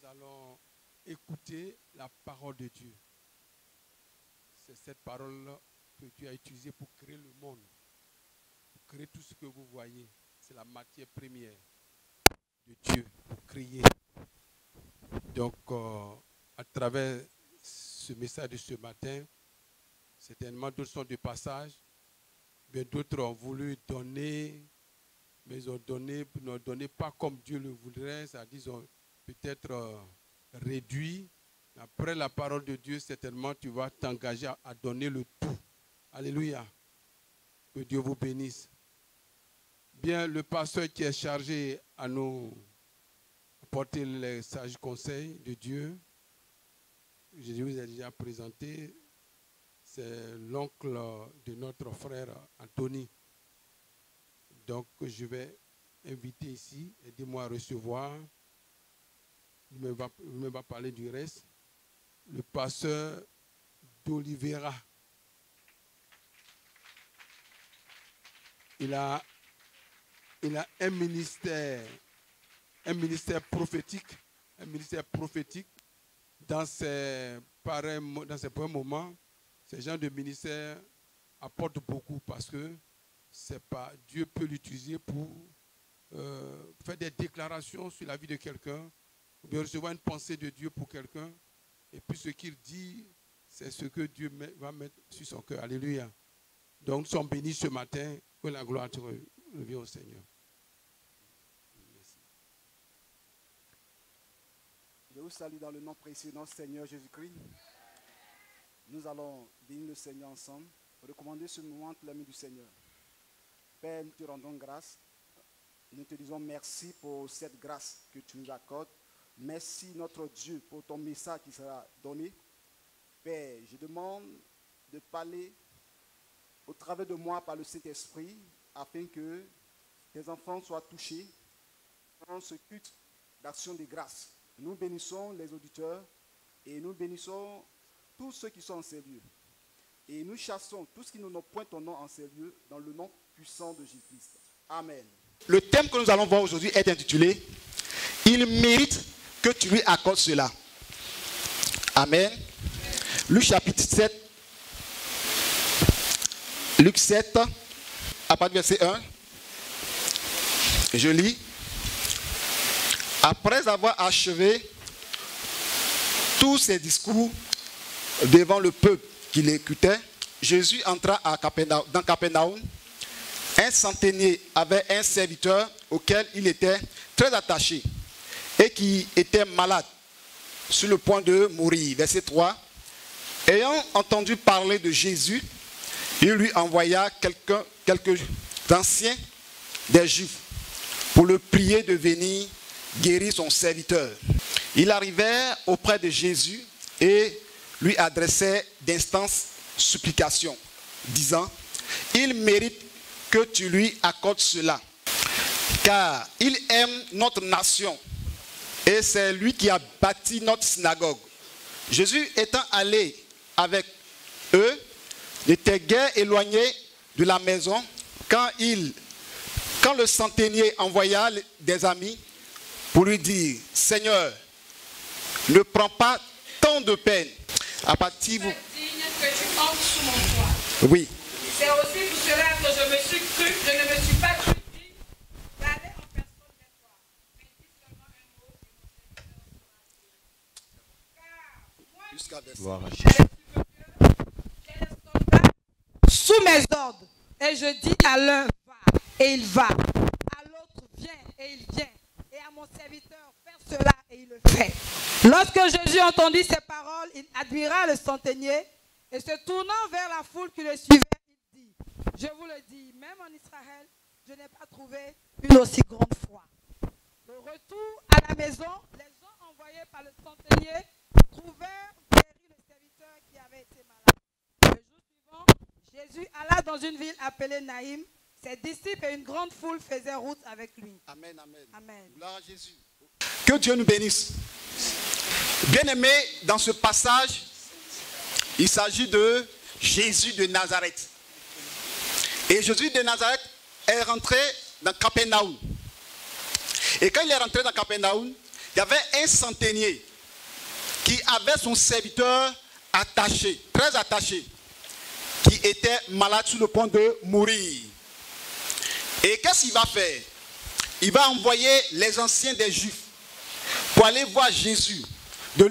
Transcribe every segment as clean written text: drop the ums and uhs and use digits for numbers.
nous allons écouter la parole de Dieu. C'est cette parole que Dieu a utilisée pour créer le monde, pour créer tout ce que vous voyez. C'est la matière première de Dieu pour créer. Donc, à travers ce message de ce matin, certainement d'autres sont de passage, mais d'autres ont voulu donner, mais ils ont donné, n'ont donné pas comme Dieu le voudrait, c'est-à-dire ils ont peut-être réduit. Après la parole de Dieu, certainement tu vas t'engager à donner le tout. Alléluia. Que Dieu vous bénisse. Bien, le pasteur qui est chargé à nous apporter les sages conseils de Dieu, je vous ai déjà présenté, c'est l'oncle de notre frère Anthony. Donc, je vais inviter ici, aidez-moi à recevoir. Il me va parler du reste. Le pasteur d'Olivera. Il a un ministère prophétique, dans ses premiers moments. Ce genre de ministère apporte beaucoup parce que Dieu peut l'utiliser pour faire des déclarations sur la vie de quelqu'un, ou bien recevoir une pensée de Dieu pour quelqu'un. Et puis ce qu'il dit, c'est ce que Dieu va mettre sur son cœur. Alléluia. Donc nous sommes bénis ce matin. Que la gloire te revienne au Seigneur. Merci. Je vous salue dans le nom précieux de notre Seigneur Jésus-Christ. Nous allons bénir le Seigneur ensemble, recommander ce moment entre les mains du Seigneur. Père, nous te rendons grâce. Nous te disons merci pour cette grâce que tu nous accordes. Merci notre Dieu pour ton message qui sera donné. Père, je demande de parler au travers de moi par le Saint-Esprit afin que tes enfants soient touchés dans ce culte d'action de grâce. Nous bénissons les auditeurs et nous bénissons tous ceux qui sont en ces lieux. Et nous chassons tout ce qui ne nous pointe ton nom en ces lieux dans le nom puissant de Jésus-Christ. Amen. Le thème que nous allons voir aujourd'hui est intitulé « Il mérite que tu lui accordes cela ». Amen. Luc chapitre 7. Luc 7, à partir du verset 1. Je lis. Après avoir achevé tous ses discours devant le peuple qui l'écoutait, Jésus entra dans Capernaum. Un centenier avait un serviteur auquel il était très attaché et qui était malade, sur le point de mourir. Verset 3. Ayant entendu parler de Jésus, il lui envoya quelques anciens des Juifs pour le prier de venir guérir son serviteur. Ils arrivèrent auprès de Jésus et lui adressaient d'instances supplications, disant « Il mérite que tu lui accordes cela, car il aime notre nation et c'est lui qui a bâti notre synagogue. » Jésus étant allé avec eux, n'était guère éloigné de la maison quand le centenier envoya des amis pour lui dire « Seigneur, ne prends pas tant de peine. » À partir vous. C'est digne que tu entres sous mon toit. Oui. C'est aussi pour cela que je ne me suis pas cru digne d'aller en personne vers toi. Mais dis seulement un mot et mon serviteur sera guéri. Car moi, j'ai les soldats sous mes ordres. Et je dis à l'un, va, et il va. À l'autre, viens, et il vient. Et à mon serviteur, faire cela, et il le fait. Lorsque Jésus entendit ces paroles, il admira le centenier, et se tournant vers la foule qui le suivait, il dit, je vous le dis, même en Israël, je n'ai pas trouvé une aussi grande foi. Au retour à la maison, les gens envoyés par le centenier trouvèrent guéri le serviteur qui avait été malade. Le jour suivant, Jésus alla dans une ville appelée Naïm. Ses disciples et une grande foule faisaient route avec lui. Amen, amen. Amen. Gloire à Jésus. Que Dieu nous bénisse. Bien-aimés, dans ce passage, il s'agit de Jésus de Nazareth. Et Jésus de Nazareth est rentré dans Capernaum. Et quand il est rentré dans Capernaum, il y avait un centenier qui avait son serviteur attaché, très attaché, qui était malade sur le point de mourir. Et qu'est-ce qu'il va faire? Il va envoyer les anciens des Juifs pour aller voir Jésus, de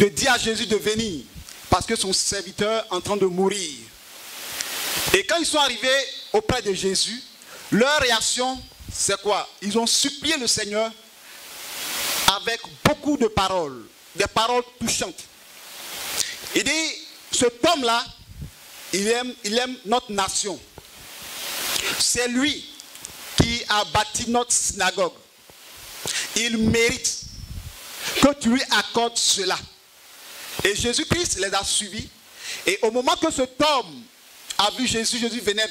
dire à Jésus de venir, parce que son serviteur est en train de mourir. Et quand ils sont arrivés auprès de Jésus, leur réaction, c'est quoi? Ils ont supplié le Seigneur avec beaucoup de paroles, des paroles touchantes. Il dit, cet homme-là, il aime notre nation. C'est lui qui a bâti notre synagogue. Il mérite que tu lui accordes cela. Et Jésus-Christ les a suivis. Et au moment que cet homme a vu Jésus, Jésus venait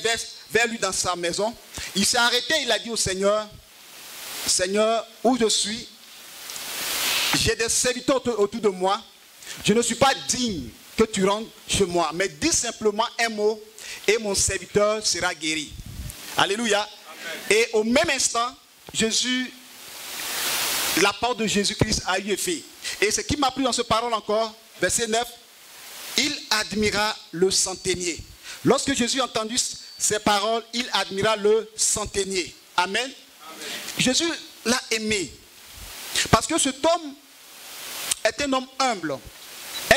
vers lui dans sa maison. Il s'est arrêté, il a dit au Seigneur, Seigneur, où je suis, j'ai des serviteurs autour de moi. Je ne suis pas digne que tu rentres chez moi. Mais dis simplement un mot et mon serviteur sera guéri. Alléluia. Amen. Et au même instant, la parole de Jésus-Christ a eu effet. Et ce qui m'a plu dans ce parole encore, verset 9, il admira le centenier. Lorsque Jésus a entendu ces paroles, il admira le centenier. Amen. Amen. Jésus l'a aimé. Parce que cet homme est un homme humble.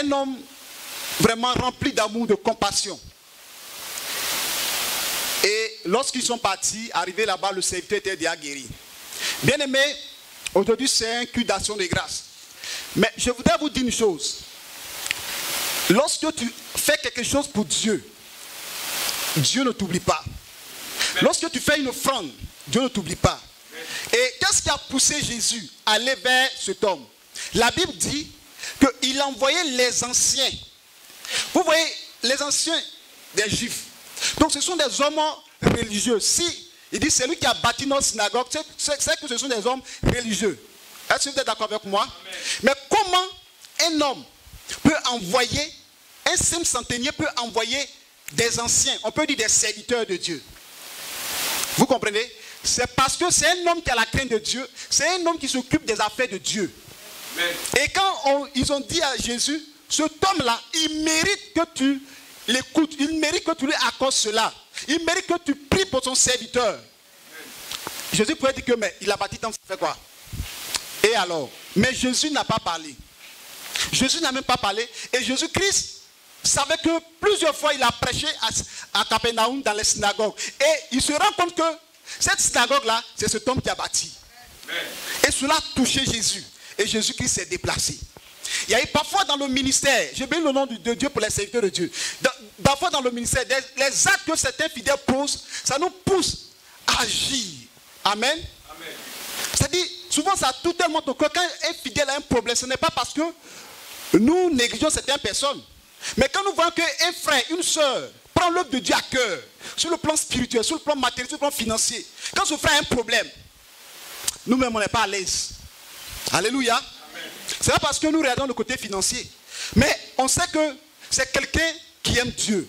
Un homme vraiment rempli d'amour, de compassion. Et lorsqu'ils sont partis, arrivés là-bas, le serviteur était déjà guéri. Bien aimé, aujourd'hui c'est un culte d'action de grâce. Mais je voudrais vous dire une chose. Lorsque tu fais quelque chose pour Dieu, Dieu ne t'oublie pas. Lorsque tu fais une offrande, Dieu ne t'oublie pas. Et qu'est-ce qui a poussé Jésus à aller vers cet homme? La Bible dit qu'il envoyait les anciens. Vous voyez, les anciens des Juifs. Donc ce sont des hommes religieux. Si il dit c'est lui qui a bâti notre synagogue, c'est que ce sont des hommes religieux. Est-ce que vous êtes d'accord avec moi? Amen. Mais comment un homme peut envoyer, un simple centenier peut envoyer des anciens, on peut dire des serviteurs de Dieu? Vous comprenez? C'est parce que c'est un homme qui a la crainte de Dieu, c'est un homme qui s'occupe des affaires de Dieu. Amen. Et quand ils ont dit à Jésus, cet homme-là, il mérite que tu l'écoutes, il mérite que tu lui accordes cela. Il mérite que tu pries pour son serviteur. Amen. Jésus pourrait dire que, mais il a bâti tant, ça fait quoi? Et alors? Mais Jésus n'a pas parlé. Jésus n'a même pas parlé. Et Jésus-Christ savait que plusieurs fois il a prêché à Capernaum dans les synagogues. Et il se rend compte que cette synagogue-là, c'est cet homme qui a bâti. Amen. Et cela a touché Jésus. Et Jésus-Christ s'est déplacé. Il y a eu parfois dans le ministère, je bénis le nom de Dieu pour les serviteurs de Dieu. Parfois dans le ministère, les actes que certains fidèles posent, ça nous pousse à agir. Amen. Amen. C'est-à-dire, souvent ça touche tellement ton cœur. Quand un fidèle a un problème, ce n'est pas parce que nous négligeons certaines personnes. Mais quand nous voyons qu'un frère, une soeur prend l'œuvre de Dieu à cœur, sur le plan spirituel, sur le plan matériel, sur le plan financier, quand ce frère a un problème, nous-mêmes on n'est pas à l'aise. Alléluia. C'est pas parce que nous regardons le côté financier. Mais on sait que c'est quelqu'un qui aime Dieu.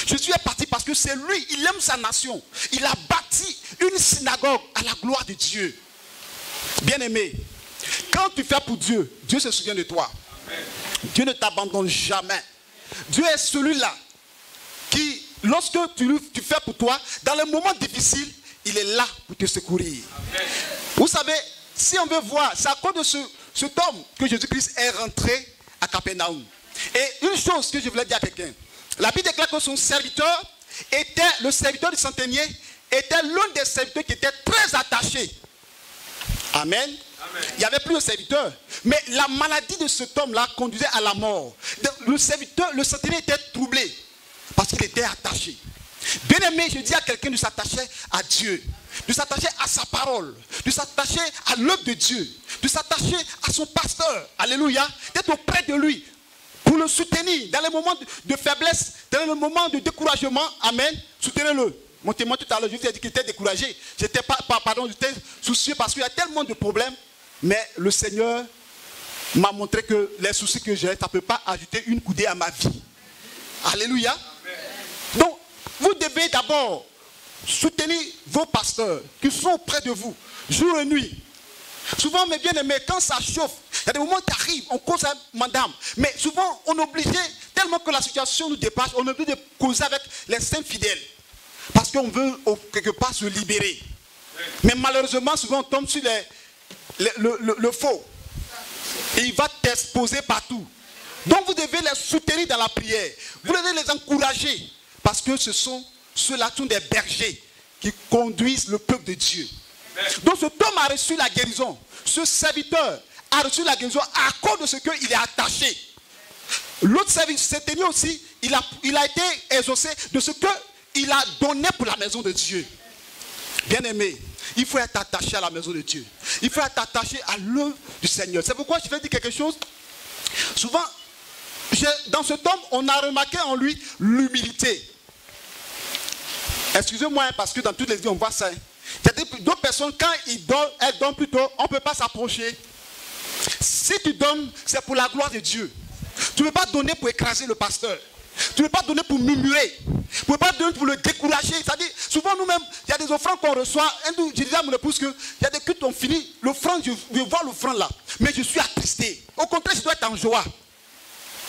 Jésus est parti parce que c'est lui, il aime sa nation. Il a bâti une synagogue à la gloire de Dieu. Bien-aimé, quand tu fais pour Dieu, Dieu se souvient de toi. Amen. Dieu ne t'abandonne jamais. Dieu est celui-là qui, lorsque tu fais pour toi, dans les moments difficiles, il est là pour te secourir. Amen. Vous savez, si on veut voir, c'est à cause de cet homme que Jésus-Christ est rentré à Capernaum. Et une chose que je voulais dire à quelqu'un, la Bible déclare que son serviteur était, le serviteur du centenier, était l'un des serviteurs qui était très attaché. Amen. Amen. Il n'y avait plus de serviteur. Mais la maladie de cet homme-là conduisait à la mort. Le centenier était troublé parce qu'il était attaché. Bien aimé, je dis à quelqu'un de s'attacher à Dieu, de s'attacher à sa parole, de s'attacher à l'œuvre de Dieu, de s'attacher à son pasteur. Alléluia. D'être auprès de lui pour le soutenir dans les moments de faiblesse, dans les moments de découragement. Amen. Soutenez-le. Mon témoin tout à l'heure, je vous ai dit qu'il était découragé. J'étais soucieux parce qu'il y a tellement de problèmes. Mais le Seigneur m'a montré que les soucis que j'ai, ça ne peut pas ajouter une coudée à ma vie. Alléluia. Amen. Donc, vous devez d'abord soutenir vos pasteurs qui sont auprès de vous, jour et nuit. Souvent, mes bien-aimés, quand ça chauffe, il y a des moments qui arrivent, on cause avec madame. Mais souvent, on est obligé, tellement que la situation nous dépasse, on est obligé de causer avec les saints fidèles. Parce qu'on veut quelque part se libérer. Mais malheureusement, souvent, on tombe sur le faux. Et il va t'exposer partout. Donc, vous devez les soutenir dans la prière. Vous devez les encourager. Parce que ce sont ceux-là qui sont des bergers qui conduisent le peuple de Dieu. Donc, cet homme a reçu la guérison. Ce serviteur a reçu la guérison à cause de ce qu'il est attaché. L'autre serviteur aussi, il a été exaucé de ce qu'il a donné pour la maison de Dieu. Bien-aimé, il faut être attaché à la maison de Dieu. Il faut être attaché à l'œuvre du Seigneur. C'est pourquoi je vais dire quelque chose. Souvent, dans cet homme, on a remarqué en lui l'humilité. Excusez-moi, parce que dans toutes les vies, on voit ça. Il y a d'autres personnes, quand elles donnent plutôt, on ne peut pas s'approcher. Si tu donnes, c'est pour la gloire de Dieu. Tu ne peux pas donner pour écraser le pasteur. Tu ne peux pas donner pour murmurer. Tu ne peux pas donner pour le décourager. C'est-à-dire, souvent nous-mêmes, il y a des offrandes qu'on reçoit. Je disais à mon épouse qu'il y a des cultes on finit. L'offrande, je vois l'offrande là. Mais je suis attristé. Au contraire, je dois être en joie.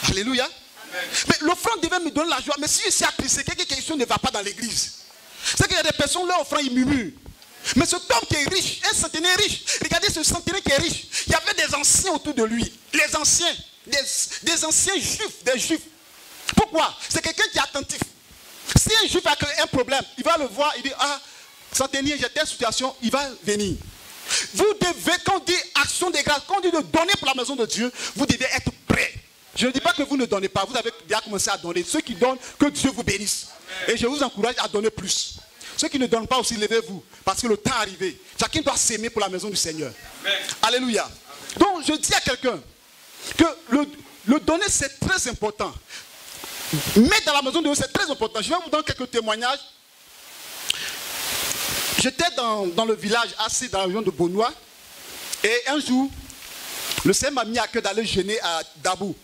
Alléluia. Amen. Mais l'offrande devait me donner la joie. Mais si je suis attristé, quelque chose ne va pas dans l'église. C'est qu'il y a des personnes, leur offrande, ils murmurent. Mais cet homme qui est riche, un centenaire riche, regardez ce centenaire qui est riche. Il y avait des anciens autour de lui. Les anciens, des anciens juifs, des juifs. Pourquoi? C'est quelqu'un qui est attentif. Si un juif a un problème, il va le voir, il dit, ah, centenaire, j'ai telle situation, il va venir. Vous devez, quand on dit action de grâce, quand on dit de donner pour la maison de Dieu, vous devez être prêt. Je ne dis pas que vous ne donnez pas, vous avez déjà commencé à donner. Ceux qui donnent, que Dieu vous bénisse. Et je vous encourage à donner plus. Ceux qui ne donnent pas aussi, levez-vous. Parce que le temps est arrivé. Chacun doit s'aimer pour la maison du Seigneur. Amen. Alléluia. Amen. Donc je dis à quelqu'un que le donner c'est très important. Mettre dans la maison de Dieu c'est très important. Je vais vous donner quelques témoignages. J'étais dans le village assis dans la région de Beaunois. Et un jour, le Seigneur m'a mis à cœur d'aller jeûner à Dabou.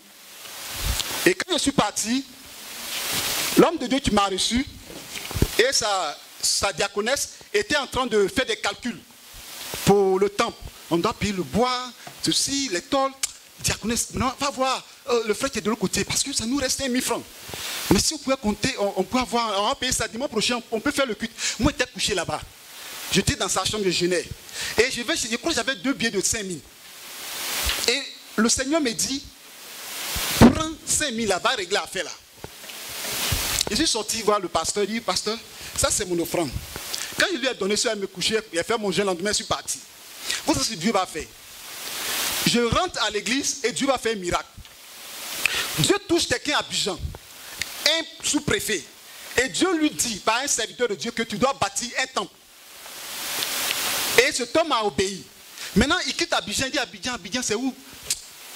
Et quand je suis parti, l'homme de Dieu qui m'a reçu et sa diaconesse était en train de faire des calculs pour le temple. On doit payer le bois, ceci, les tôles. Diaconesse, non, va voir le frère qui est de l'autre côté, parce que ça nous restait 1000 francs. Mais si on pouvait compter, on peut avoir, on va payer ça dimanche prochain, on peut faire le culte. Moi, j'étais couché là-bas. J'étais dans sa chambre, je jeûnais. Et je crois que j'avais 2 billets de 5000. Et le Seigneur me dit, prends 5000 là, va régler l'affaire là. Je suis sorti voir le pasteur, il dit, pasteur, ça c'est mon offrande. Quand je lui ai donné ça, il me coucher, il a fait mon jeûne, le lendemain, je suis parti. Vous savez ce que Dieu va faire. Je rentre à l'église et Dieu va faire un miracle. Dieu touche quelqu'un à Abidjan, un sous-préfet. Et Dieu lui dit, par un serviteur de Dieu, que tu dois bâtir un temple. Et cet homme a obéi. Maintenant, il quitte Abidjan, il dit Abidjan, c'est où?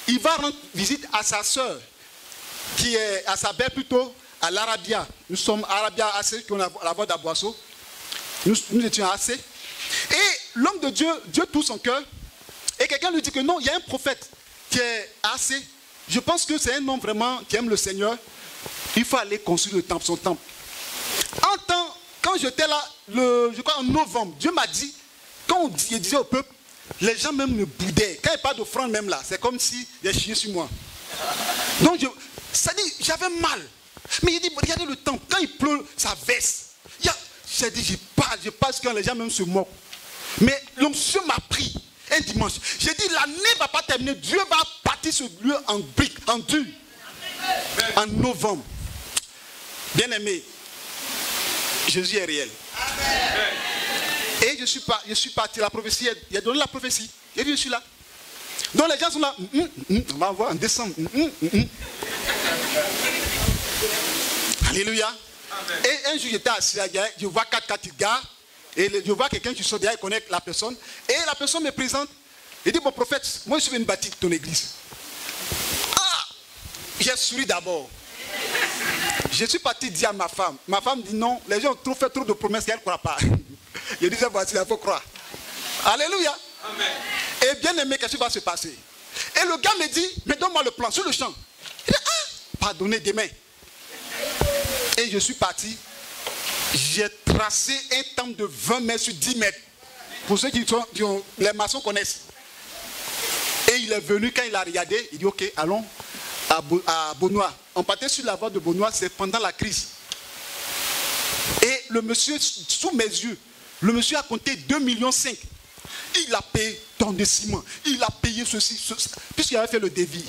Il va rendre visite à sa soeur, qui est à sa belle plutôt, à l'Arabia. Nous sommes Arabia AC, qui ont la voix d'Aboisseau. Nous étions AC. Et l'homme de Dieu, Dieu touche son cœur. Et quelqu'un lui dit que non, il y a un prophète qui est AC. Je pense que c'est un homme vraiment qui aime le Seigneur. Il faut aller construire le temple, son temple. Quand j'étais là, je crois en novembre, Dieu m'a dit, quand il disait au peuple, les gens même me boudaient. Quand il n'y a pas d'offrande même là, c'est comme si il y a chié sur moi. Donc, ça dit, j'avais mal. Mais il dit, regardez le temple, quand il pleut, ça verse. J'ai dit, je passe quand les gens même se moquent. Mais l'onction m'a pris un dimanche. J'ai dit, l'année ne va pas terminer. Dieu va bâtir ce lieu en briques, en dur. En novembre. Bien aimé, Jésus est réel. Amen. Et je suis parti, la prophétie, il a donné la prophétie. Et je suis là. Donc les gens sont là. On va voir en décembre. Alléluia. Amen. Et un jour j'étais assis là, je vois 4 gars. Et je vois quelqu'un qui sort derrière, il connaît la personne. Et la personne me présente. Il dit, bon prophète, moi je suis venu bâtir ton église. Ah! J'ai souri d'abord. Je suis parti dire à ma femme. Ma femme dit non, les gens ont fait trop de promesses qu'elle ne croit pas. Je disais, voici, il faut croire. Alléluia. Amen. Et bien aimé, qu'est-ce qui va se passer? Et le gars me dit, mais donne-moi le plan sur le champ. Il dit, ah, pardonnez demain. Et je suis parti. J'ai tracé un temple de 20 mètres sur 10 mètres. Pour ceux qui ont, les maçons connaissent. Et il est venu, quand il a regardé, il dit ok, allons à Beaunois. On partait sur la voie de Beaunois, c'est pendant la crise. Et le monsieur, sous mes yeux, le monsieur a compté 2,5 millions. Il a payé tant de ciment. Il a payé ceci, puisqu'il avait fait le devis.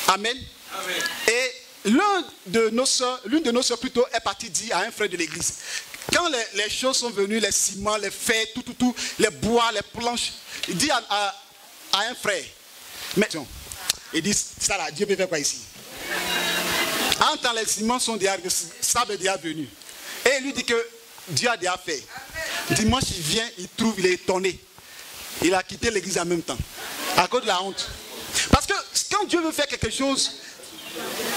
Amen. Amen. Et l'une de nos soeurs plutôt est partie dire à un frère de l'église. Quand les choses sont venues, les ciments, les fers, tout, les bois, les planches, il dit à un frère, mais il dit, ça là, Dieu peut faire quoi ici? En temps, les ciments sont déjà, le sable est déjà venu. Et il lui dit que Dieu a déjà fait. Dimanche, il vient, il trouve, il est étonné. Il a quitté l'église en même temps. À cause de la honte. Parce que quand Dieu veut faire quelque chose,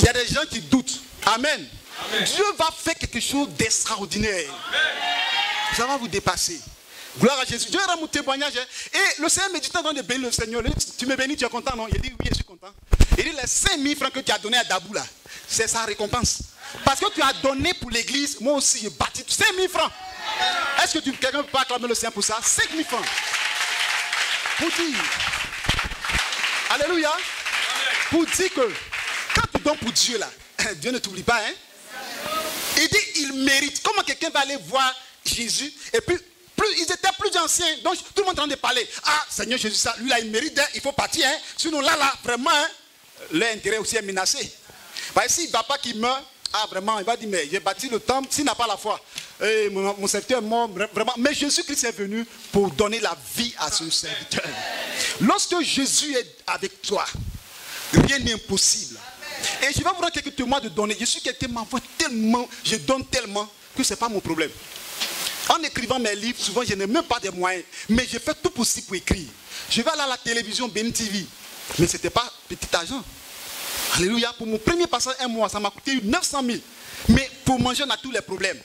il y a des gens qui doutent. Amen. Amen. Dieu va faire quelque chose d'extraordinaire. Ça va vous dépasser. Gloire à Jésus. Dieu est mon témoignage. Et le Seigneur me dit, de bénir le Seigneur. Tu me bénis, tu es content, non? Il dit, oui, je suis content. Il dit, les 5 000 francs que tu as donné à Dabou, là, c'est sa récompense. Parce que tu as donné pour l'église, moi aussi, j'ai bâti 5 000 francs. Est-ce que quelqu'un peut pas acclamer le Seigneur pour ça? 5 000 francs. Pour dire. Alléluia. Pour dire que quand tu donnes pour Dieu, là, Dieu ne t'oublie pas, hein? Il dit, il mérite. Comment quelqu'un va aller voir Jésus et puis ils étaient plus anciens, donc tout le monde est en train de parler. Ah, Seigneur Jésus, ça, lui là, il mérite, il faut partir. Hein. Sinon là, vraiment, hein, leur intérêt aussi est menacé. Parce que s'il ne va pas qu'il meurt, ah vraiment, il va dire, mais j'ai bâti le temple, s'il n'a pas la foi. Et mon serviteur est mort, vraiment. Mais Jésus-Christ est venu pour donner la vie à son serviteur. Lorsque Jésus est avec toi, rien n'est impossible. Et je vais vous rendre quelques témoins de donner. Je suis quelqu'un qui m'envoie tellement, je donne tellement que ce n'est pas mon problème. En écrivant mes livres, souvent je n'ai même pas de moyens. Mais je fais tout possible pour écrire. Je vais aller à la télévision, Béni TV. Mais ce n'était pas petit argent. Alléluia. Pour mon premier passage, un mois, ça m'a coûté 900 000. Mais pour manger, on a tous les problèmes.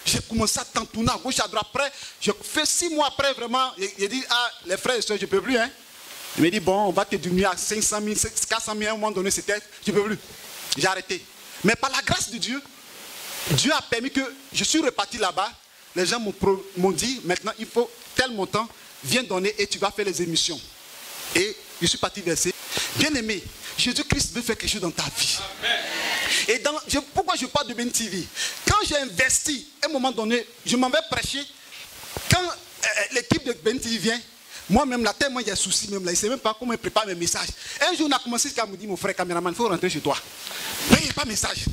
J'ai commencé à t'entourner à gauche, à droite. Après, je fais 6 mois après, vraiment. J'ai dit, ah, les frères et soeurs, je ne peux plus. Hein. Il m'a dit, bon, on va te diminuer à 500 000, 400 000 à un moment donné, c'était, je ne peux plus. J'ai arrêté. Mais par la grâce de Dieu, Dieu a permis que je suis reparti là-bas. Les gens m'ont dit, maintenant, il faut tel montant, viens donner et tu vas faire les émissions. Et je suis parti verser. Bien aimé, Jésus-Christ veut faire quelque chose dans ta vie. Amen. Et pourquoi je parle de Béni TV? Quand j'ai investi, à un moment donné, je m'en vais prêcher. Quand l'équipe de Béni TV vient, moi-même, là, tellement il y a soucis, même là, il ne sait même pas comment il prépare mes messages. Un jour, on a commencé à me dire, mon frère caméraman, il faut rentrer chez toi. Mais il n'y a pas de message.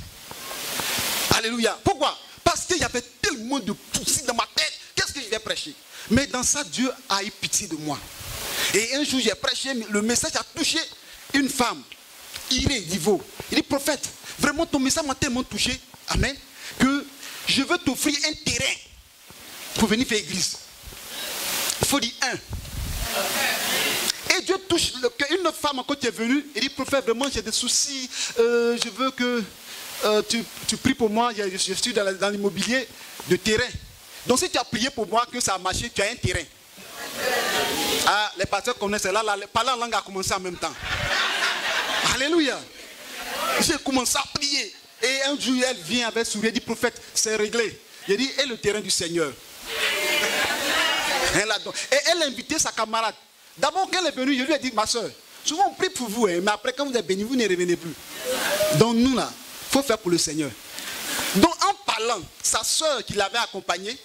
Alléluia. Pourquoi? Parce qu'il y avait tellement de soucis dans ma tête. Qu'est-ce que je vais prêcher? Mais dans ça, Dieu a eu pitié de moi. Et un jour, j'ai prêché, le message a touché une femme. Iré, Divo. Il dit, prophète, vraiment ton message m'a tellement touché. Amen. Que je veux t'offrir un terrain pour venir faire église. Il faut dire un. Et Dieu touche une femme quand tu es venue. Il dit, prophète, vraiment j'ai des soucis. Je veux que tu pries pour moi. Je suis dans l'immobilier de terrain. Donc si tu as prié pour moi, que ça a marché, tu as un terrain. Ah, les pasteurs connaissent là, parler en langue a commencé en même temps. Alléluia. J'ai commencé à prier. Et un jour, elle vient avec sourire, elle dit, prophète, c'est réglé. J'ai dit, et le terrain du Seigneur. Et elle a invité sa camarade. D'abord, quand elle est venue, je lui ai dit, ma soeur, souvent on prie pour vous, hein, mais après, quand vous êtes béni, vous ne revenez plus. Donc nous, là, il faut faire pour le Seigneur. Donc en parlant, sa soeur qui l'avait accompagnée,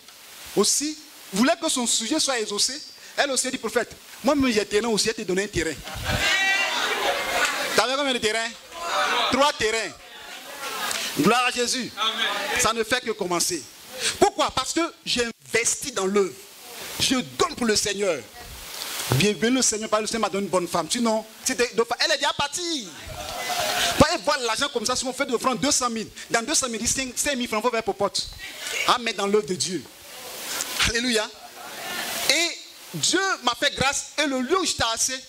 aussi, voulait que son sujet soit exaucé. Elle aussi a dit, prophète, moi-même j'ai terrain aussi, elle t'a donné un terrain. Tu avais combien de terrains? 3 terrains. Gloire à Jésus. Amen. Ça ne fait que commencer. Pourquoi? Parce que j'ai investi dans l'œuvre. Je donne pour le Seigneur. Bienvenue le Seigneur, parce que le Seigneur m'a donné une bonne femme. Sinon, elle est déjà partie. Vous voir l'argent comme ça, si on fait de francs 200 000. Dans 200 000, 5 000 francs, il faut faire pour pote. À mettre dans l'œuvre de Dieu. Alléluia. Et Dieu m'a fait grâce. Et le lieu où j'étais assis,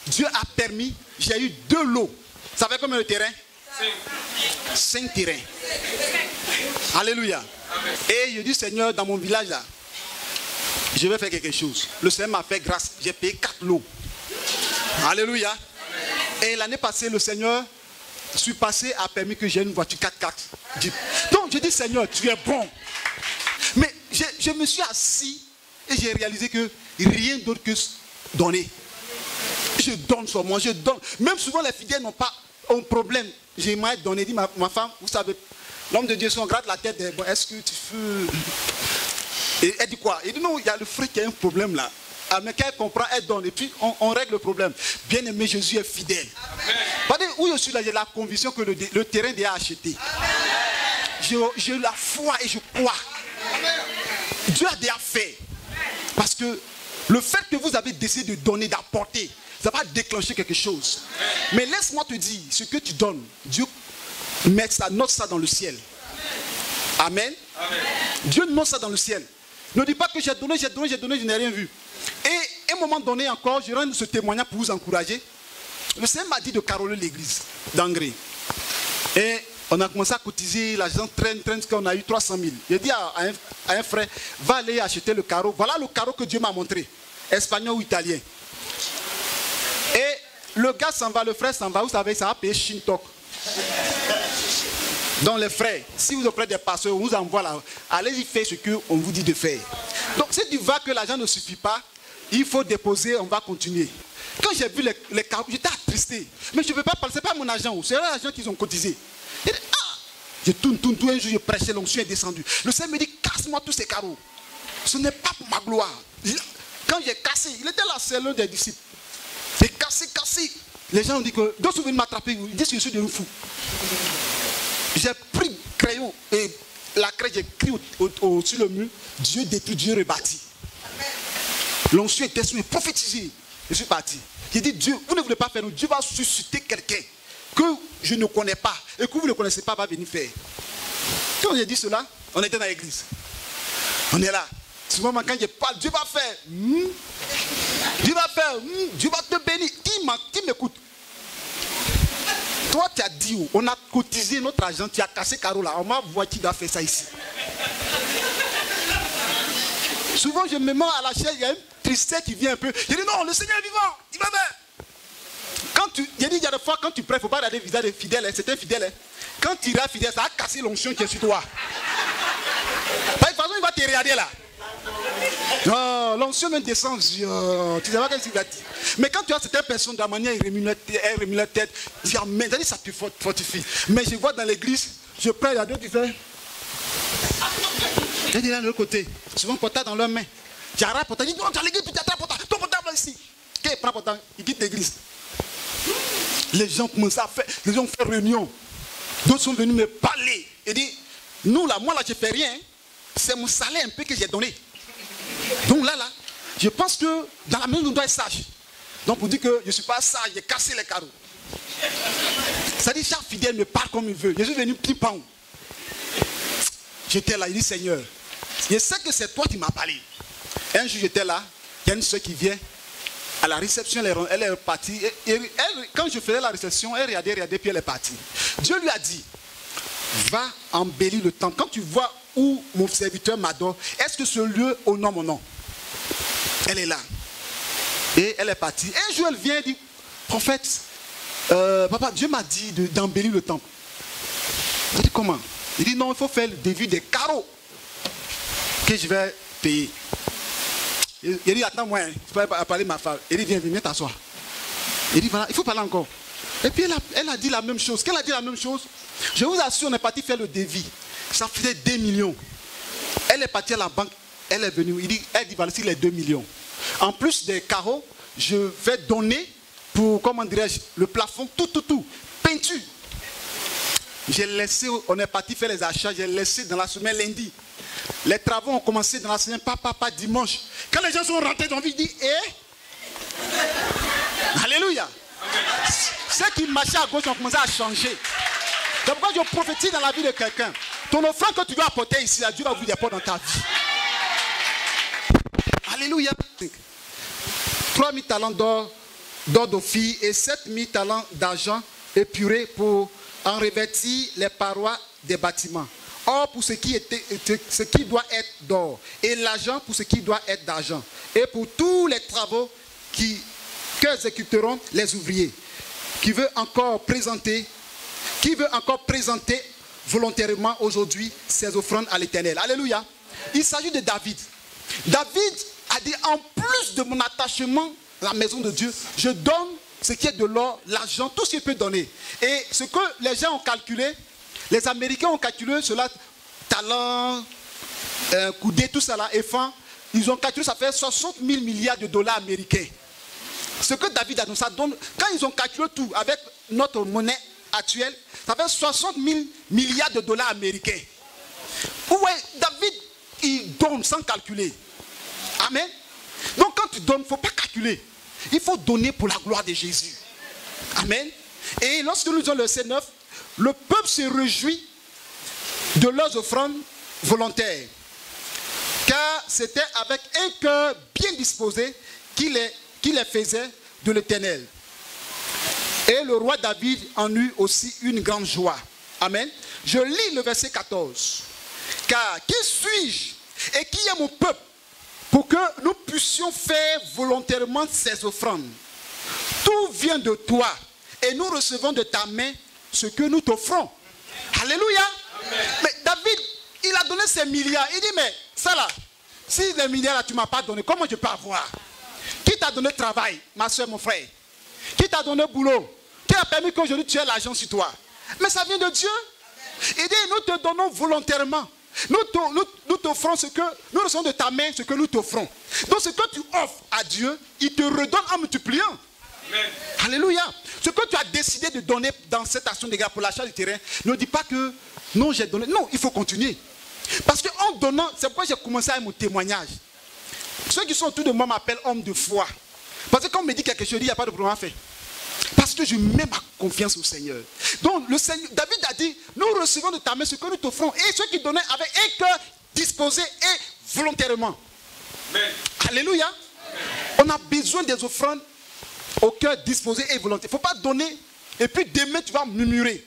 Dieu a permis, j'ai eu 2 lots. Ça fait combien de terrains? 5 terrains. Alléluia. Et je dis, Seigneur, dans mon village là, je vais faire quelque chose. Le Seigneur m'a fait grâce. J'ai payé 4 lots. Alléluia. Et l'année passée, le Seigneur, suis passé, a permis que j'ai une voiture 4x4. Donc je dis, Seigneur, tu es bon. Mais je me suis assis et j'ai réalisé que rien d'autre que donner. Je donne sur moi, je donne. Même souvent les fidèles n'ont pas un problème. J'aimerais donner, dit ma femme, vous savez, l'homme de Dieu, si on gratte la tête, bon, est-ce que tu veux... Et elle dit quoi? Il dit non, il y a le frère qui a un problème là. Ah, mais quand elle comprend, elle donne et puis on règle le problème. Bien aimé, Jésus est fidèle. Amen. Où je suis là, j'ai la conviction que le terrain est acheté. J'ai la foi et je crois. Amen. Dieu a déjà fait. Parce que le fait que vous avez décidé de donner, d'apporter, ça va déclencher quelque chose. Mais laisse-moi te dire, ce que tu donnes, Dieu note ça dans le ciel. Amen. Amen. Dieu note ça dans le ciel. Ne dis pas que j'ai donné, je n'ai rien vu. Et à un moment donné encore, je rends ce témoignage pour vous encourager. Le Seigneur m'a dit de caroler l'église d'Angré. Et on a commencé à cotiser, l'argent traîne, qu'on a eu 300 000. J'ai dit à un frère, va aller acheter le carreau. Voilà le carreau que Dieu m'a montré, espagnol ou italien. Et le gars s'en va, le frère s'en va, vous savez, ça va payer Shintok. Donc les frères, si vous offrez des pasteurs, on vous envoie là, allez-y faire ce qu'on vous dit de faire. Donc si tu vois que l'argent ne suffit pas, il faut déposer, on va continuer. Quand j'ai vu les carreaux, j'étais attristé. Mais je ne veux pas parler, ce n'est pas mon argent, c'est l'argent qu'ils ont cotisé. Et, je tourne, un jour je prêchais, l'onction est descendue. Le Seigneur me dit, casse-moi tous ces carreaux. Ce n'est pas pour ma gloire. Quand j'ai cassé, il était là, c'est l'un des disciples. J'ai cassé. Les gens ont dit que, d'autres sont venus m'attraper, ils disent que je suis devenu fou. J'ai pris le crayon et la craie, j'ai écrit sur le mur, Dieu détruit, Dieu rebâtit. L'onction était sur, prophétisé. Je suis parti. J'ai dit, Dieu, vous ne voulez pas faire, Dieu va susciter quelqu'un que je ne connais pas et que vous ne connaissez pas, va venir faire. Quand j'ai dit cela, on était dans l'église. On est là. Souvent, quand je parle, Dieu va faire. Dieu va faire. Dieu va te bénir. Qui m'écoute? Toi, tu as dit, on a cotisé notre argent, tu as cassé carreau là. On m'a vu qui doit faire ça ici. Souvent, je me mets à la chaise, il y a une tristesse qui vient un peu. Je dis non, le Seigneur est vivant, il va bien. Il y a des fois, quand tu prêches, il ne faut pas regarder le visage des fidèles, c'est un fidèle. Hein. Quand tu iras fidèle, ça va casser l'onction qui est sur toi. De toute façon, il va te regarder là. Oh, l'onction me descend, tu ne sais pas qu'est-ce qu'il va dire. Mais quand tu as certaines personnes, de la manière, elle remue la tête, tu dis amen, ça te fortifie. Mais je vois dans l'église, je prends, il y a deux qui font. Il est là de l'autre côté, souvent portable dans leurs mains. J'arrête portable, il dit non, tu as l'église, puis tu as ton portable ici. Quand il prend portable, il quitte l'église. Les gens commencent à faire, les gens font réunion. D'autres sont venus me parler. Et disent, nous là, moi là, je ne fais rien. C'est mon salaire un peu que j'ai donné. Donc là, je pense que dans la maison, on doit être sage. Donc pour dire que je ne suis pas sage, j'ai cassé les carreaux. Ça dit, chaque fidèle me parle comme il veut. Je suis venu pipant. J'étais là, il dit, Seigneur, je sais que c'est toi qui m'as parlé. Un jour, j'étais là, il y a une soeur qui vient à la réception, elle est partie. Et quand je faisais la réception, elle regardait, puis elle est partie. Dieu lui a dit, va embellir le temple. Quand tu vois où mon serviteur m'adore, est-ce que ce lieu honore mon nom? Elle est là. Et elle est partie. Un jour, elle vient et dit, prophète, papa, Dieu m'a dit d'embellir le temple. Je dis, comment? Il dit, non, il faut faire le devis des carreaux que je vais payer. Il dit, attends, moi, je peux parler ma femme. Il dit, viens t'asseoir. Il dit, voilà, il faut parler encore. Et puis, elle a dit la même chose. Quand elle a dit la même chose, je vous assure, on est parti faire le devis. Ça faisait 2 millions. Elle est partie à la banque, elle est venue. Elle dit, voilà, les 2 millions. En plus des carreaux, je vais donner pour, comment dirais-je, le plafond, tout. Peinture. J'ai laissé, on est parti faire les achats, j'ai laissé dans la semaine lundi. Les travaux ont commencé dans la semaine, pas dimanche. Quand les gens sont rentrés dans la vie, ils disent, Alléluia. Ceux qui marchaient à gauche ont commencé à changer. C'est pourquoi je prophétise dans la vie de quelqu'un. Ton offrande que tu dois apporter ici, Dieu va ouvrir des portes dans ta vie. Alléluia. 3 000 talents d'or d'office et 7 000 talents d'argent épuré pour en revêtir les parois des bâtiments. Or pour ce qui doit être d'or, et l'argent pour ce qui doit être d'argent, et pour tous les travaux qu'exécuteront les ouvriers, qui veut encore présenter volontairement aujourd'hui ses offrandes à l'Éternel. Alléluia. Il s'agit de David. David a dit, en plus de mon attachement la maison de Dieu, je donne ce qui est de l'or, l'argent, tout ce qu'il peut donner. Et ce que les gens ont calculé, les Américains ont calculé cela, talent, coudé, tout ça là, et fin, ils ont calculé, ça fait 60 000 milliards de dollars américains. Ce que David a donné, ça donne, quand ils ont calculé tout avec notre monnaie actuelle, ça fait 60 000 milliards de dollars américains. Ouais, David, il donne sans calculer. Amen. Donc quand tu donnes, il ne faut pas calculer. Il faut donner pour la gloire de Jésus. Amen. Et lorsque nous lisons le verset 9, le peuple se réjouit de leurs offrandes volontaires. Car c'était avec un cœur bien disposé qu'il les faisait de l'Éternel. Et le roi David en eut aussi une grande joie. Amen. Je lis le verset 14. Car qui suis-je et qui est mon peuple pour que nous puissions faire volontairement ces offrandes? Tout vient de toi et nous recevons de ta main ce que nous t'offrons. Alléluia. Amen. Mais David, il a donné ses milliards. Il dit, mais ça là, si les milliards là tu ne m'as pas donné, comment je peux avoir? Qui t'a donné travail, ma soeur, mon frère? Qui t'a donné boulot? Qui a permis qu'aujourd'hui tu aies l'argent sur toi? Mais ça vient de Dieu. Il dit, nous te donnons volontairement. Nous t'offrons ce que nous recevons de ta main, ce que nous t'offrons. Donc ce que tu offres à Dieu, il te redonne en multipliant. Amen. Alléluia. Ce que tu as décidé de donner dans cette action de grâce pour l'achat du terrain, ne dis pas que non, j'ai donné. Non, il faut continuer. Parce qu'en donnant, c'est pourquoi j'ai commencé à mon témoignage. Ceux qui sont autour de moi m'appellent homme de foi. Parce que quand on me dit quelque chose, il n'y a pas de problème à faire. Parce que je mets ma confiance au Seigneur. Donc le Seigneur, David a dit, nous recevons de ta main ce que nous t'offrons. Et ceux qui donnaient avec un cœur disposé et volontairement. Amen. Alléluia. Amen. On a besoin des offrandes au cœur disposé et volontaire. Il ne faut pas donner et puis demain tu vas murmurer.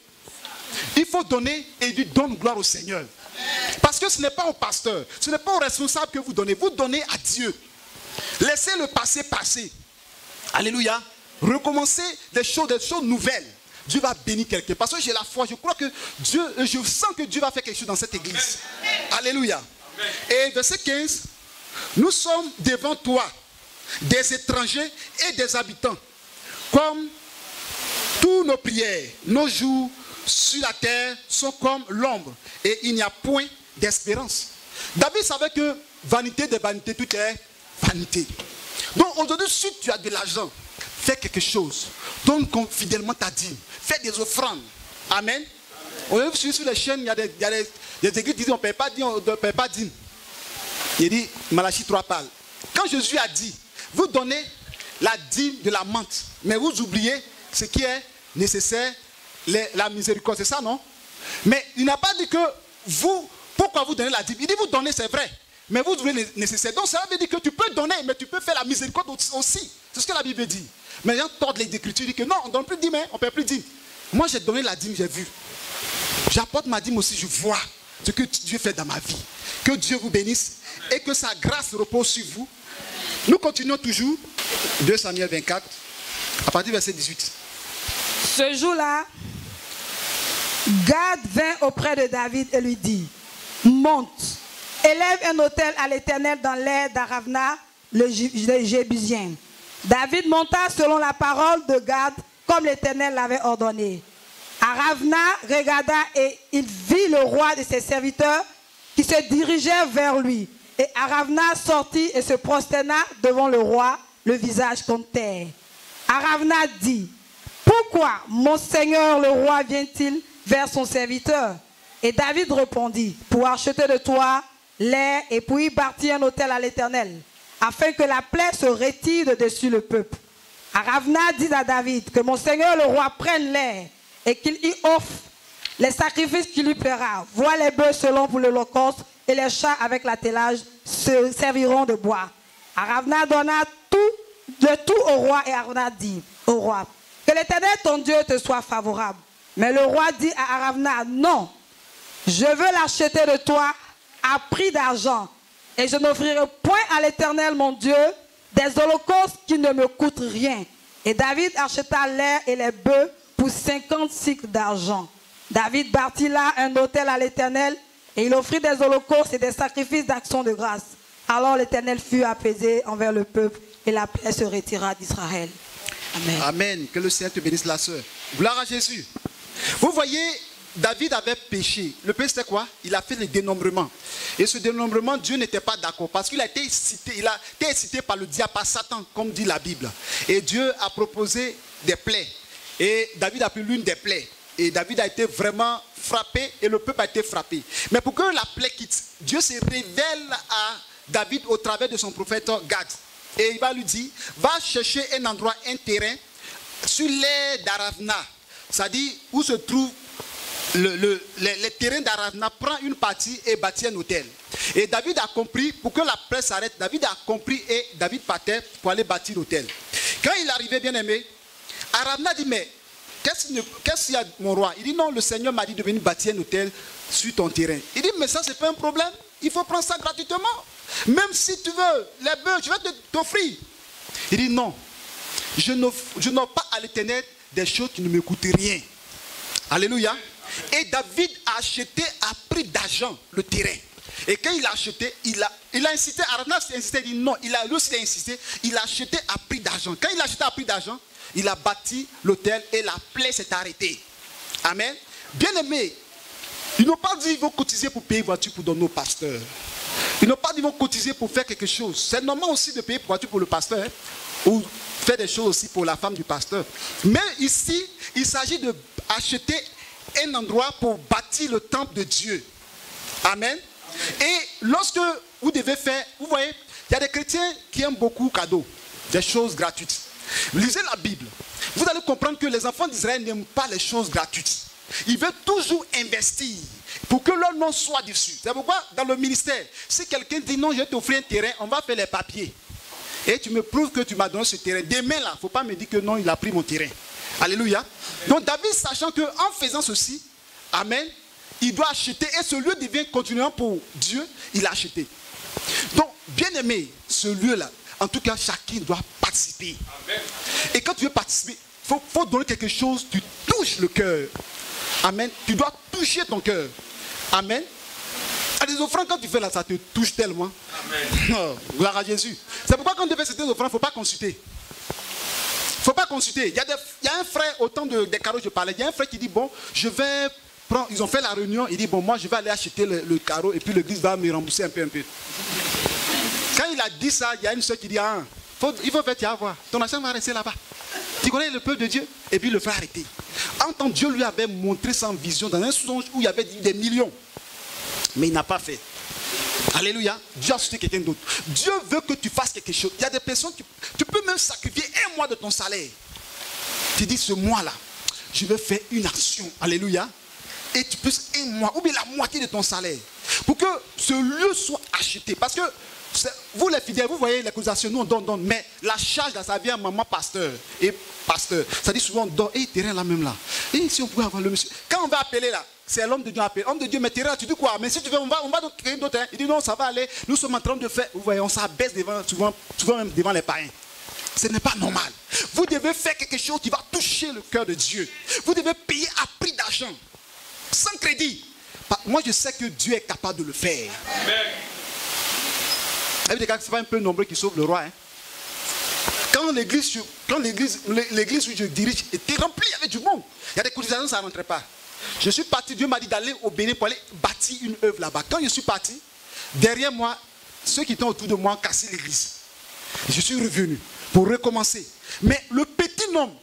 Il faut donner et il dit donne gloire au Seigneur. Amen. Parce que ce n'est pas au pasteur, ce n'est pas au responsable que vous donnez à Dieu. Laissez le passé passer. Alléluia. Recommencer des choses nouvelles. Dieu va bénir quelqu'un. Parce que j'ai la foi, je crois que Dieu, je sens que Dieu va faire quelque chose dans cette église. Amen. Alléluia. Amen. Et verset 15, nous sommes devant toi, des étrangers et des habitants, comme tous nos prières, nos jours sur la terre sont comme l'ombre, et il n'y a point d'espérance. David savait que vanité des vanités, tout est vanité. Donc aujourd'hui, si tu as de l'argent, fais quelque chose. Donne fidèlement ta dîme. Fais des offrandes. Amen. On a vu sur les chaînes, il y a des églises qui disent on ne paie pas dîme, on ne paie pas dîme. Il dit, Malachie 3 parle. Quand Jésus a dit, vous donnez la dîme de la menthe, mais vous oubliez ce qui est nécessaire, la miséricorde, c'est ça, non? Mais il n'a pas dit que vous, pourquoi vous donnez la dîme? Il dit, vous donnez, c'est vrai, mais vous oubliez le nécessaire. Donc ça veut dire que tu peux donner, mais tu peux faire la miséricorde aussi. C'est ce que la Bible dit. Mais les gens tordent les Écritures, disent que non, on ne donne plus de dîme, on ne paie plus de dîme. Moi, j'ai donné la dîme, j'ai vu. J'apporte ma dîme aussi, je vois ce que Dieu fait dans ma vie. Que Dieu vous bénisse et que sa grâce repose sur vous. Nous continuons toujours. 2 Samuel 24, à partir du verset 18. Ce jour-là, Gad vint auprès de David et lui dit, monte, élève un autel à l'Éternel dans l'air d'Aravna, le Jébusien. David monta selon la parole de Gad, comme l'Éternel l'avait ordonné. Aravna regarda et il vit le roi et ses serviteurs qui se dirigeaient vers lui. Et Aravna sortit et se prosterna devant le roi, le visage contre terre. Aravna dit, pourquoi mon seigneur le roi vient-il vers son serviteur? Et David répondit, pour acheter de toi l'air et pour y bâtir un autel à l'Éternel, afin que la plaie se retire de dessus le peuple. Aravna dit à David que mon seigneur le roi prenne l'air et qu'il y offre les sacrifices qui lui plaira. Vois les bœufs selon pour l'holocauste et les chats avec l'attelage se serviront de bois. Aravna donna de tout au roi et Aravna dit au roi, que l'Éternel ton Dieu te soit favorable. Mais le roi dit à Aravna, non, je veux l'acheter de toi à prix d'argent et je n'offrirai point à l'Éternel mon Dieu des holocaustes qui ne me coûtent rien. Et David acheta l'air et les bœufs pour 50 cycles d'argent. David bâtit là un autel à l'Éternel et il offrit des holocaustes et des sacrifices d'action de grâce. Alors l'Éternel fut apaisé envers le peuple et la plaie se retira d'Israël. Amen. Amen. Que le Seigneur te bénisse, la sœur. Gloire à Jésus. Vous voyez, David avait péché. Le péché, c'était quoi? Il a fait le dénombrement. Et ce dénombrement, Dieu n'était pas d'accord. Parce qu'il a été incité par le diable, par Satan, comme dit la Bible. Et Dieu a proposé des plaies. Et David a pris l'une des plaies. Et David a été vraiment frappé et le peuple a été frappé. Mais pour que la plaie quitte, Dieu se révèle à David au travers de son prophète Gad. Et il va lui dire, va chercher un endroit, un terrain, sur l'aire d'Aravna. C'est-à-dire où se trouve les terrains d'Aravna, prend une partie et bâtit un hôtel. Et David a compris, pour que la plaie s'arrête, David a compris et David partait pour aller bâtir l'hôtel. Quand il arrivait, bien aimé, Aravna dit, mais qu'est-ce qu'il y a, mon roi? Il dit, non, le Seigneur m'a dit de venir bâtir un hôtel sur ton terrain. Il dit, mais ça, c'est pas un problème. Il faut prendre ça gratuitement. Même si tu veux les bœufs, je vais t'offrir. Il dit, non, je n'offre pas à l'Éternel des choses qui ne me coûtent rien. Alléluia. Et David a acheté à prix d'argent le terrain. Et quand il a acheté, il a incité, Aravna s'est incité, il dit non, lui aussi il a insisté, il a acheté à prix d'argent. Quand il a acheté à prix d'argent, il a bâti l'hôtel et la plaie s'est arrêtée. Amen. Bien aimé, ils n'ont pas dit qu'ils vont cotiser pour payer voiture pour donner au pasteur. Ils n'ont pas dit qu'ils vont cotiser pour faire quelque chose. C'est normal aussi de payer voiture pour le pasteur, hein, ou faire des choses aussi pour la femme du pasteur. Mais ici, il s'agit d'acheter un endroit pour bâtir le temple de Dieu. Amen. Et lorsque vous devez faire, vous voyez, il y a des chrétiens qui aiment beaucoup cadeaux, des choses gratuites. Lisez la Bible. Vous allez comprendre que les enfants d'Israël n'aiment pas les choses gratuites. Ils veulent toujours investir pour que leur nom soit dessus. C'est pourquoi dans le ministère, si quelqu'un dit non, je vais t'offrir un terrain, on va faire les papiers. Et tu me prouves que tu m'as donné ce terrain. Demain là, il ne faut pas me dire que non, il a pris mon terrain. Alléluia. Donc David, sachant qu'en faisant ceci, amen, il doit acheter et ce lieu devient continuellement pour Dieu, il a acheté. Donc, bien aimé, ce lieu-là, en tout cas, chacun doit participer. Amen. Et quand tu veux participer, il faut donner quelque chose, tu touches le cœur. Amen. Tu dois toucher ton cœur. Amen. À des offrandes, quand tu fais là, ça te touche tellement. Amen. Oh, gloire à Jésus. C'est pourquoi quand tu fais certaines offrandes, il ne faut pas consulter. Il ne faut pas consulter. Il y a un frère, au temps des carreaux, je parlais, il y a un frère qui dit, bon, je vais prendre, ils ont fait la réunion, il dit, bon, moi, je vais aller acheter le carreau et puis l'église va me rembourser un peu. Quand il a dit ça, il y a une soeur qui dit, ah, il faut faire, tu vas voir, ton argent va rester là-bas. Tu connais le peuple de Dieu? Et puis il le fait arrêter. En tant que Dieu lui avait montré sa vision dans un songe où il y avait des millions. Mais il n'a pas fait. Alléluia. Dieu a suscité quelqu'un d'autre. Dieu veut que tu fasses quelque chose. Il y a des personnes qui... Tu peux même sacrifier un mois de ton salaire. Tu dis ce mois-là, je vais faire une action. Alléluia. Et tu peux un mois, ou bien la moitié de ton salaire. Pour que ce lieu soit acheté. Parce que vous les fidèles, vous voyez l'accusation, nous on donne. Mais la charge là, ça vient à maman pasteur. Et pasteur. Ça dit souvent on donne. Et terrain là même là. Et si on pouvait avoir le monsieur. Quand on va appeler là, c'est l'homme de Dieu appelé. Homme de Dieu, mais terrain, tu dis quoi? Mais si tu veux, on va créer d'autres. Hein. Il dit non, ça va aller. Nous sommes en train de faire. Vous voyez, on s'abaisse souvent même devant les païens. Ce n'est pas normal. Vous devez faire quelque chose qui va toucher le cœur de Dieu. Vous devez payer à prix d'argent. Sans crédit. Moi, je sais que Dieu est capable de le faire. Amen. Ce n'est pas un peu nombreux qui sauvent le roi. Hein. Quand l'église où je dirige était remplie avec du monde, il y a des cotisations, ça ne rentrait pas. Je suis parti, Dieu m'a dit d'aller au Bénin pour aller bâtir une œuvre là-bas. Quand je suis parti, derrière moi, ceux qui étaient autour de moi ont cassé l'église. Je suis revenu pour recommencer. Mais le petit homme,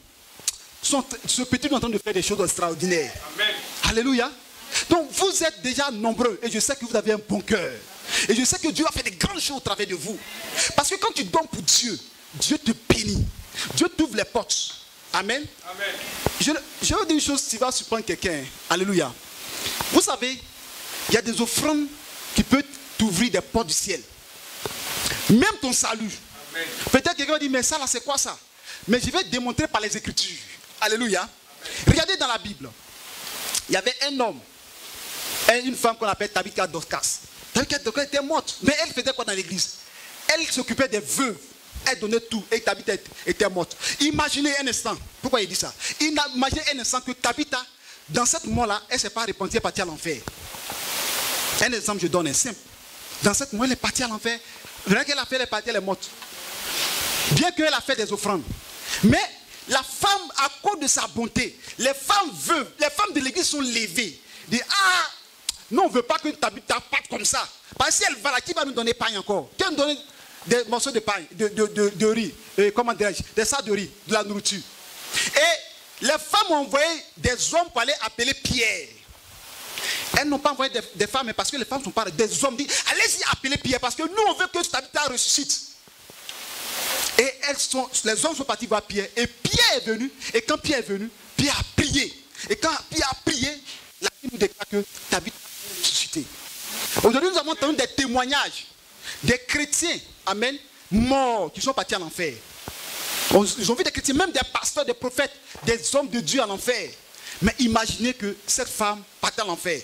ce petit homme est en train de faire des choses extraordinaires. Amen. Alléluia. Donc vous êtes déjà nombreux et je sais que vous avez un bon cœur. Et je sais que Dieu a fait des grandes choses au travers de vous. Parce que quand tu donnes pour Dieu, Dieu te bénit. Dieu t'ouvre les portes. Amen. Amen. Je vais dire une chose qui va surprendre quelqu'un. Alléluia. Vous savez, il y a des offrandes qui peuvent t'ouvrir des portes du ciel. Même ton salut. Amen. Peut-être quelqu'un va dire, mais ça là, c'est quoi ça? Mais je vais démontrer par les Écritures. Alléluia. Amen. Regardez dans la Bible. Il y avait un homme et une femme qu'on appelle Tabitha Dorcas. Tabitha Dorcas était morte. Mais elle faisait quoi dans l'église? Elle s'occupait des veuves. Elle donnait tout et Tabitha était morte. Imaginez un instant. Pourquoi il dit ça? Imaginez un instant que Tabitha, dans cette mort-là, elle ne s'est pas repentie, elle est partie à l'enfer. Un exemple, je donne un simple. Dans cette mort, elle est partie à l'enfer. Rien qu'elle a fait, elle est partie, elle est morte. Bien qu'elle a fait des offrandes. Mais la femme, à cause de sa bonté, les femmes veuves, les femmes de l'église sont levées. Disent, ah, non, on ne veut pas que tu habites ta pâte comme ça. Parce que si elle va là, qui va nous donner pain encore? Qui va nous donner des morceaux de pain, de riz, comment dirais-je, des sacs de riz, de la nourriture. Et les femmes ont envoyé des hommes pour aller appeler Pierre. Elles n'ont pas envoyé des femmes, mais parce que les femmes sont pas des hommes. Disent, allez-y appeler Pierre, parce que nous on veut que cet habitat ressuscite. Et les hommes sont partis voir Pierre. Et Pierre est venu. Et quand Pierre est venu, Pierre a prié. Et quand Pierre a prié, la Bible nous déclare que Tabitha a ressuscité. Aujourd'hui, nous avons entendu des témoignages des chrétiens, amen, morts, qui sont partis en enfer. Ils ont vu des chrétiens, même des pasteurs, des prophètes, des hommes de Dieu en enfer. Mais imaginez que cette femme partait en enfer.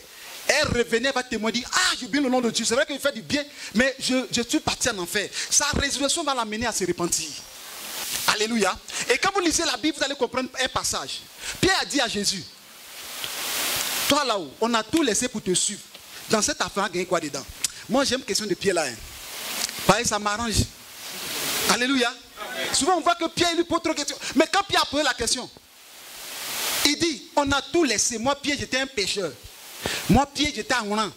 Elle revenait, elle va témoigner, ah, je bénis le nom de Dieu. C'est vrai qu'il fait du bien, mais je suis parti en enfer. Sa résurrection va l'amener à se repentir. Alléluia. Et quand vous lisez la Bible, vous allez comprendre un passage. Pierre a dit à Jésus, toi là-haut, on a tout laissé pour te suivre. Dans cette affaire, on a gagné quoi dedans? Moi, j'aime la question de Pierre là. Pareil, ça m'arrange. Alléluia. Amen. Souvent, on voit que Pierre lui pose trop de questions. Mais quand Pierre a posé la question, il dit, on a tout laissé. Moi, Pierre, j'étais un pécheur. Moi, Pierre, j'étais en rang.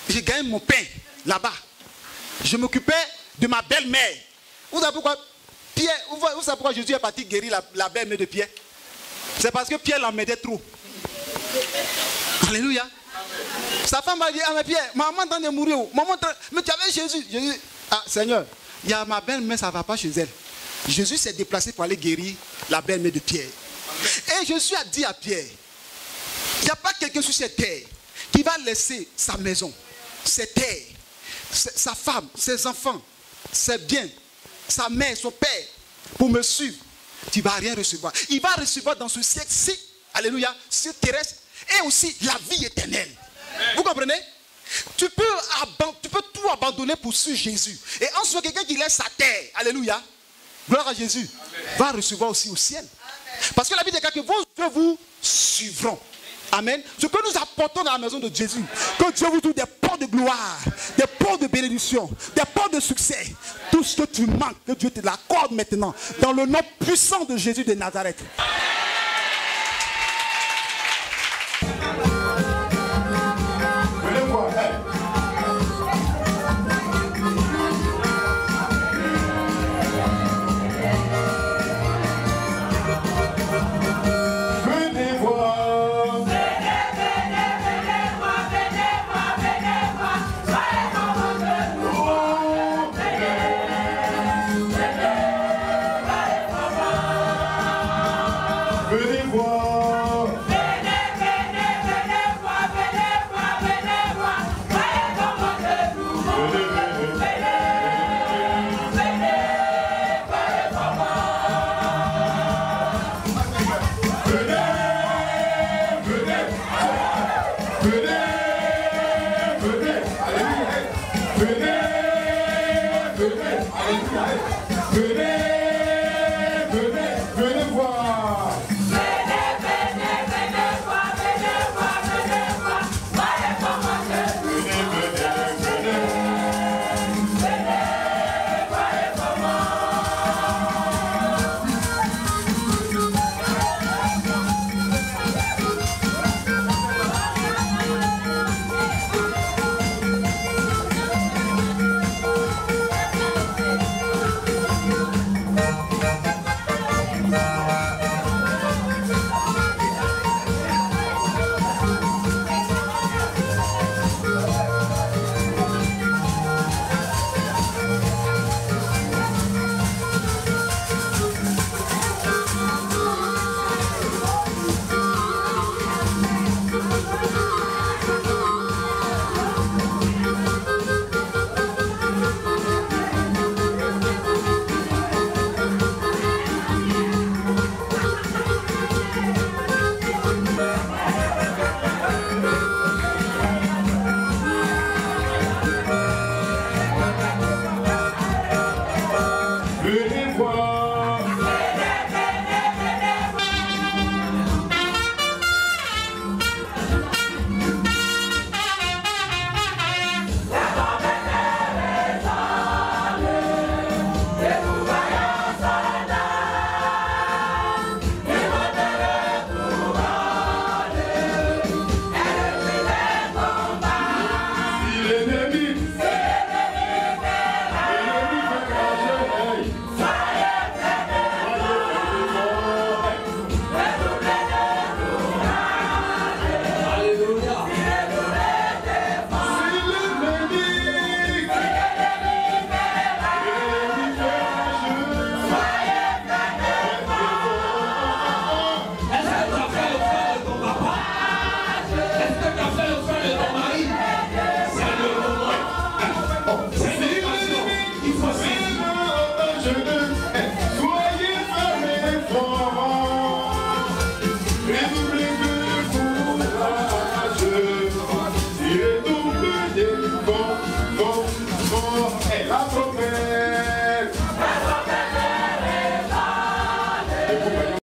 J'ai gagné mon pain là-bas. Je m'occupais de ma belle-mère. Vous savez pourquoi Pierre, vous savez pourquoi Jésus est parti guérir la belle-mère de Pierre? C'est parce que Pierre l'emmerdait trop. Alléluia. Amen. Sa femme va dire, ah mais Pierre, maman est en train de mourir. Maman, mais tu avais Jésus. Jésus, ah Seigneur, il y a ma belle-mère, ça ne va pas chez elle. Jésus s'est déplacé pour aller guérir la belle-mère de Pierre. Amen. Et Jésus a dit à Pierre, il n'y a pas quelqu'un sur cette terre qui va laisser sa maison, ses terres, sa femme, ses enfants, ses biens, sa mère, son père, pour me suivre. Tu ne vas rien recevoir. Il va recevoir dans ce siècle-ci, alléluia, ce terrestre, et aussi la vie éternelle. Amen. Vous comprenez? Tu peux tout abandonner pour suivre Jésus. Et en soit quelqu'un qui laisse sa terre, alléluia, gloire à Jésus, amen, va recevoir aussi au ciel. Amen. Parce que la Bible dit que vos yeux vous suivront. Amen. Ce que nous apportons dans la maison de Jésus, que Dieu vous donne des portes de gloire, des portes de bénédiction, des portes de succès. Tout ce que tu manques, que Dieu te l'accorde maintenant, dans le nom puissant de Jésus de Nazareth.